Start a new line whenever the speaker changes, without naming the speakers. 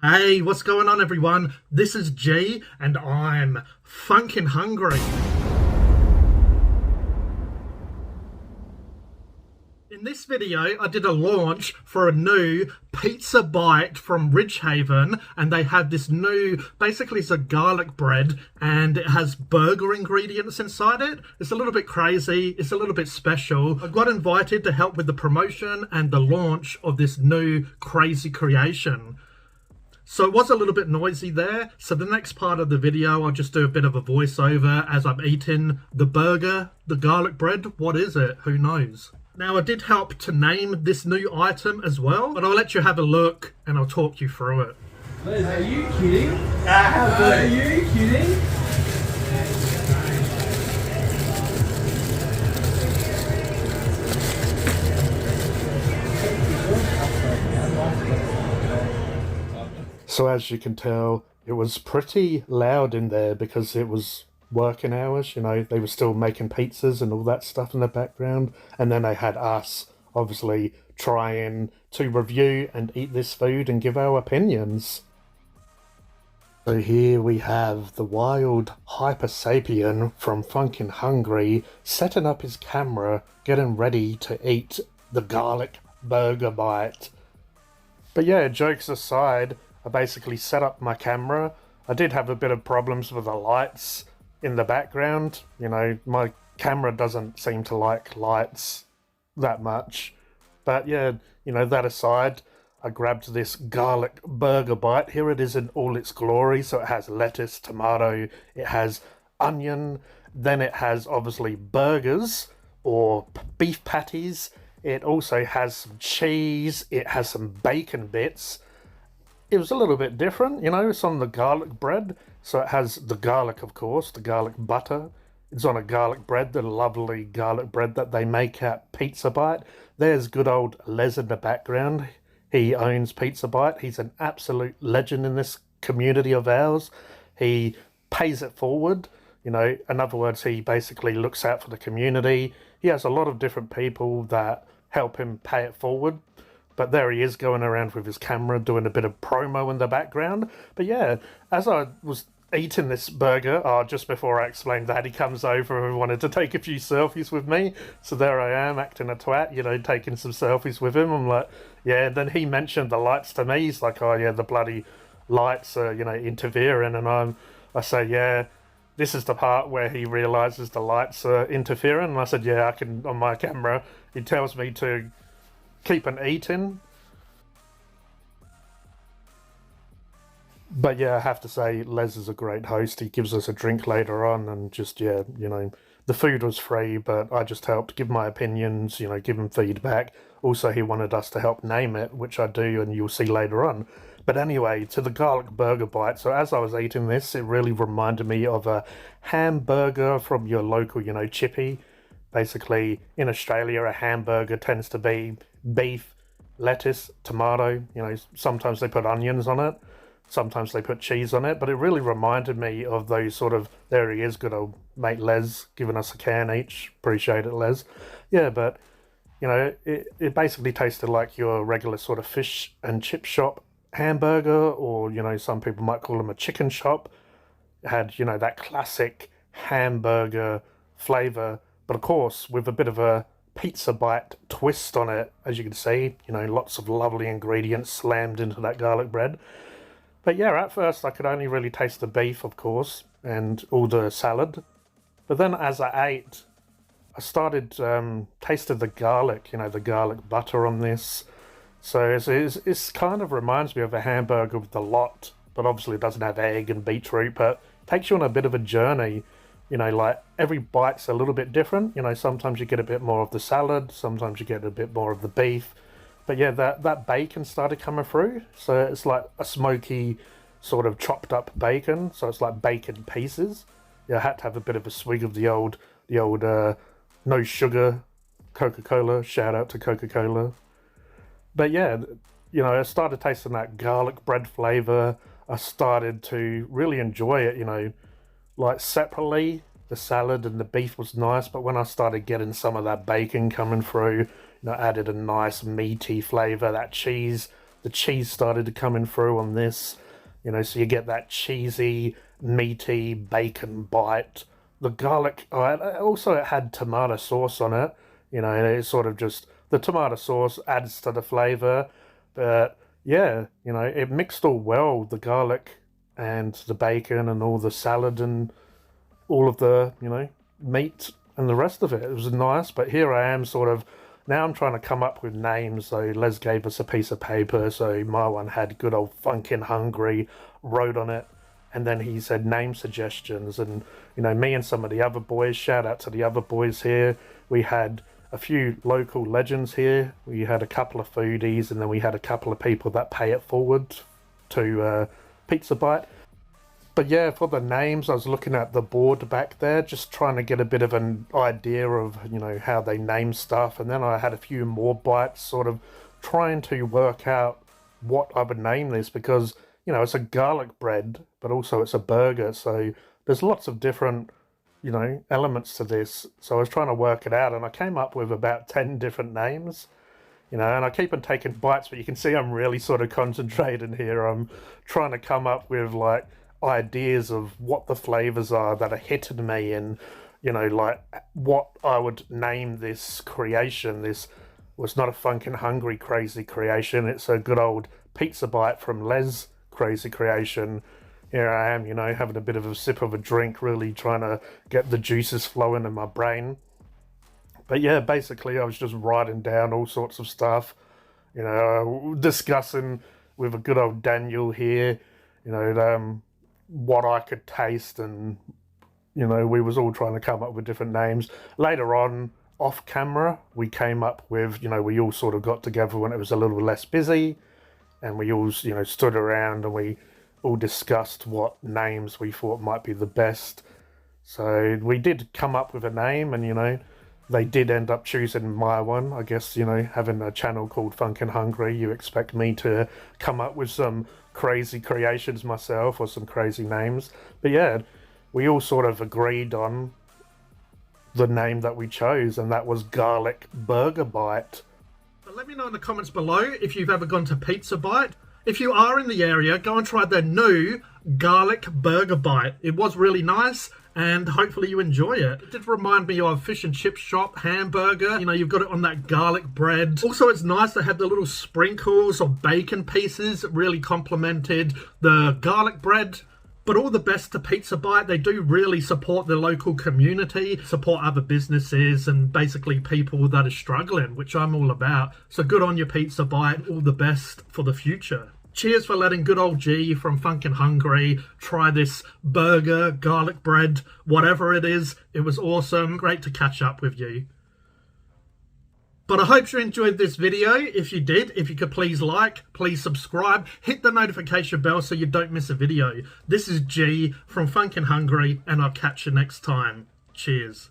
Hey, what's going on, everyone? This is G, and I'm funkin' hungry. In this video, I did a launch for a new pizza bite from Ridgehaven, and they have this new, basically it's a garlic bread, and it has burger ingredients inside it. It's a little bit crazy, it's a little bit special. I got invited to help with the promotion and the launch of this new crazy creation. So it was a little bit noisy there. So the next part of the video, I'll just do a bit of a voiceover as I'm eating the burger, the garlic bread. What is it? Who knows? Now, I did help to name this new item as well, but I'll let you have a look and I'll talk you through it.
Liz, are you kidding? Are you kidding?
So as you can tell, it was pretty loud in there because it was working hours, you know, they were still making pizzas and all that stuff in the background. And then they had us, obviously, trying to review and eat this food and give our opinions. So here we have the wild Hyper Sapien from Phunken Hungry setting up his camera, getting ready to eat the garlic burger bite. But yeah, jokes aside, I basically set up my camera. I did have a bit of problems with the lights in the background. You know, my camera doesn't seem to like lights that much. But yeah, you know, that aside, I grabbed this garlic burger bite. Here it is in all its glory. So it has lettuce, tomato, it has onion, then it has obviously burgers or beef patties. It also has some cheese, it has some bacon bits. It was a little bit different, you know, it's on the garlic bread. So it has the garlic, of course, the garlic butter. It's on a garlic bread, the lovely garlic bread that they make at Pizza Bite. There's good old Les in the background. He owns Pizza Bite. He's an absolute legend in this community of ours. He pays it forward. You know, in other words, he basically looks out for the community. He has a lot of different people that help him pay it forward. But there he is going around with his camera doing a bit of promo in the background. But yeah, as I was eating this burger, just before I explained that, he comes over and wanted to take a few selfies with me. So there I am, acting a twat, you know, taking some selfies with him. I'm like, yeah, and then he mentioned the lights to me. He's like, oh yeah, the bloody lights are, you know, interfering. And I say, yeah, this is the part where he realizes the lights are interfering. And I said, yeah, I can, on my camera, he tells me to keep on eating. But yeah, I have to say, Les is a great host. He gives us a drink later on, and just, yeah, you know, the food was free, but I just helped give my opinions, you know, give him feedback. Also, he wanted us to help name it, which I do, and you'll see later on. But anyway, to the garlic burger bite. So as I was eating this, it really reminded me of a hamburger from your local, you know, chippy. Basically, in Australia, a hamburger tends to be beef, lettuce, tomato. You know, sometimes they put onions on it. Sometimes they put cheese on it, but it really reminded me of those sort of, there he is, good old mate Les, giving us a can each. Appreciate it, Les. Yeah, but, you know, it basically tasted like your regular sort of fish and chip shop hamburger, or, you know, some people might call them a chicken shop. It had, you know, that classic hamburger flavour, but of course, with a bit of a pizza bite twist on it, as you can see, you know, lots of lovely ingredients slammed into that garlic bread. But yeah, at first I could only really taste the beef, of course, and all the salad. But then as I ate, I started tasted the garlic, you know, the garlic butter on this. So it's kind of reminds me of a hamburger with a lot, but obviously it doesn't have egg and beetroot, but takes you on a bit of a journey. You know, like every bite's a little bit different. You know, sometimes you get a bit more of the salad, sometimes you get a bit more of the beef. But yeah, that bacon started coming through. So it's like a smoky sort of chopped up bacon. So it's like bacon pieces. Yeah, I had to have a bit of a swig of the old no sugar Coca-Cola. Shout out to Coca-Cola. But yeah, you know, I started tasting that garlic bread flavor. I started to really enjoy it, you know. Like separately, the salad and the beef was nice, but when I started getting some of that bacon coming through, you know, added a nice meaty flavour. That cheese the cheese started to come in through on this, you know, so you get that cheesy, meaty bacon bite. The garlic, also it had tomato sauce on it, you know, and it's sort of just, the tomato sauce adds to the flavour, but yeah, you know, it mixed all well, the garlic and the bacon and all the salad and all of the, you know, meat and the rest of it. It was nice, but here I am sort of, now I'm trying to come up with names. So Les gave us a piece of paper, so my one had good old Phunken Hungry wrote on it, and then he said name suggestions, and, you know, me and some of the other boys, shout out to the other boys here, we had a few local legends here. We had a couple of foodies, and then we had a couple of people that pay it forward to Pizza Bite. But yeah, for the names, I was looking at the board back there, just trying to get a bit of an idea of, you know, how they name stuff. And then I had a few more bites, sort of trying to work out what I would name this, because, you know, it's a garlic bread, but also it's a burger. So there's lots of different, you know, elements to this. So I was trying to work it out, and I came up with about 10 different names. You know, and I keep on taking bites, but you can see I'm really sort of concentrating here. I'm trying to come up with, like, ideas of what the flavors are that are hitting me, and, you know, like what I would name this creation. This was not a Phunken Hungry crazy creation, it's a good old Pizza Bite from Les crazy creation. Here I am, you know, having a bit of a sip of a drink, really trying to get the juices flowing in my brain. But yeah, basically I was just writing down all sorts of stuff, you know, discussing with a good old Daniel here, you know, what I could taste, and, you know, we was all trying to come up with different names. Later on, off camera, we came up with, you know, we all sort of got together when it was a little less busy, and we all, you know, stood around and we all discussed what names we thought might be the best. So we did come up with a name, and, you know, they did end up choosing my one. I guess, you know, having a channel called Phunken Hungry, you expect me to come up with some crazy creations myself, or some crazy names. But yeah, we all sort of agreed on the name that we chose, and that was Garlic Burger Bite.
But let me know in the comments below if you've ever gone to Pizza Bite. If you are in the area, go and try their new Garlic Burger Bite. It was really nice, and hopefully you enjoy it. It did remind me of fish and chip shop hamburger. You know, you've got it on that garlic bread. Also, it's nice to have the little sprinkles of bacon pieces. It really complemented the garlic bread. But all the best to Pizza Bite. They do really support the local community, support other businesses, and basically people that are struggling, which I'm all about. So good on your Pizza Bite. All the best for the future. Cheers for letting good old G from Phunken Hungry try this burger, garlic bread, whatever it is. It was awesome. Great to catch up with you. But I hope you enjoyed this video. If you did, if you could please like, please subscribe, hit the notification bell so you don't miss a video. This is G from Phunken Hungry, and I'll catch you next time. Cheers.